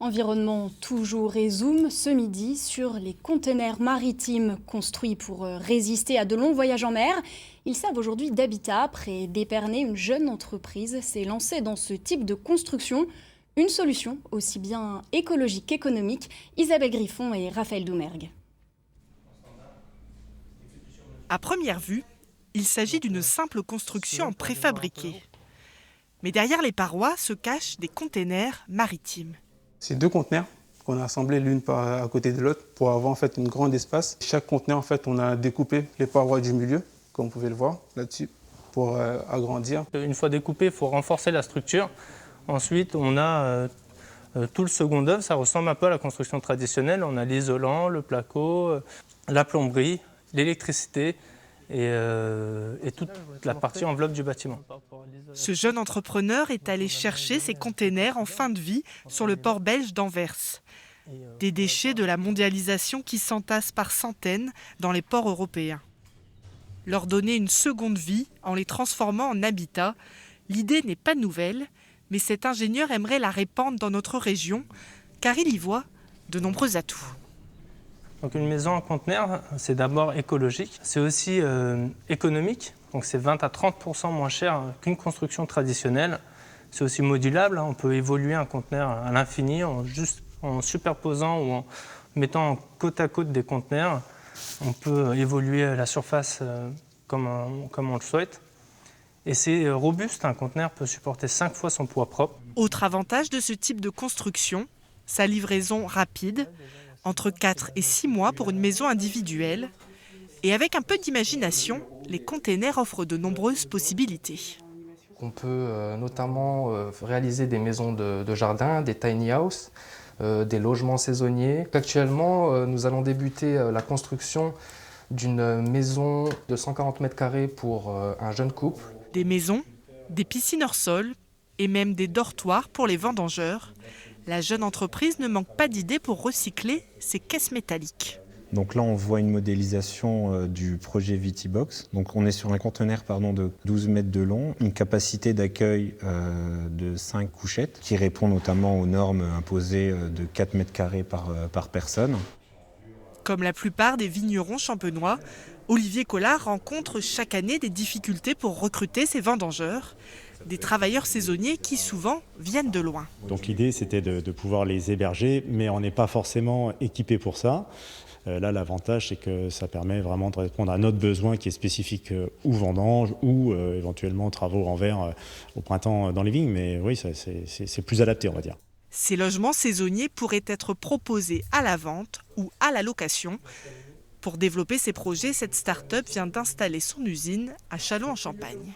Environnement toujours et zoom ce midi sur les containers maritimes construits pour résister à de longs voyages en mer. Ils servent aujourd'hui d'habitat. Près d'Épernay, une jeune entreprise s'est lancée dans ce type de construction. Une solution aussi bien écologique qu'économique. Isabelle Griffon et Raphaël Doumergue. À première vue, il s'agit d'une simple construction préfabriquée. Mais derrière les parois se cachent des containers maritimes. C'est deux conteneurs qu'on a assemblés l'une à côté de l'autre pour avoir en fait un grand espace. Chaque conteneur, en fait, on a découpé les parois du milieu, comme vous pouvez le voir là-dessus, pour agrandir. Une fois découpé, il faut renforcer la structure. Ensuite, on a tout le second œuvre. Ça ressemble un peu à la construction traditionnelle. On a l'isolant, le placo, la plomberie, l'électricité et toute la partie enveloppe du bâtiment. Ce jeune entrepreneur est allé chercher ces containers en fin de vie sur le port belge d'Anvers. Des déchets de la mondialisation qui s'entassent par centaines dans les ports européens. Leur donner une seconde vie en les transformant en habitat, l'idée n'est pas nouvelle, mais cet ingénieur aimerait la répandre dans notre région, car il y voit de nombreux atouts. Donc une maison en conteneur, c'est d'abord écologique, c'est aussi économique, donc c'est 20 à 30% moins cher qu'une construction traditionnelle. C'est aussi modulable, on peut évoluer un conteneur à l'infini en superposant ou en mettant côte à côte des conteneurs. On peut évoluer la surface comme on le souhaite. Et c'est robuste, un conteneur peut supporter 5 fois son poids propre. Autre avantage de ce type de construction, sa livraison rapide, entre 4 et 6 mois pour une maison individuelle. Et avec un peu d'imagination, les containers offrent de nombreuses possibilités. On peut notamment réaliser des maisons de jardin, des tiny houses, des logements saisonniers. Actuellement, nous allons débuter la construction d'une maison de 140 mètres carrés pour un jeune couple. Des maisons, des piscines hors sol et même des dortoirs pour les vendangeurs. La jeune entreprise ne manque pas d'idées pour recycler ses caisses métalliques. Donc là, on voit une modélisation du projet VitiBox. Donc on est sur un conteneur de 12 mètres de long, une capacité d'accueil de 5 couchettes qui répond notamment aux normes imposées de 4 mètres carrés par personne. Comme la plupart des vignerons champenois, Olivier Collard rencontre chaque année des difficultés pour recruter ses vendangeurs, des travailleurs saisonniers qui souvent viennent de loin. Donc l'idée c'était de pouvoir les héberger, mais on n'est pas forcément équipé pour ça. Là l'avantage c'est que ça permet vraiment de répondre à notre besoin qui est spécifique ou vendange ou éventuellement travaux en verre au printemps dans les vignes, mais oui c'est plus adapté on va dire. Ces logements saisonniers pourraient être proposés à la vente ou à la location. Pour développer ses projets, cette start-up vient d'installer son usine à Châlons-en-Champagne.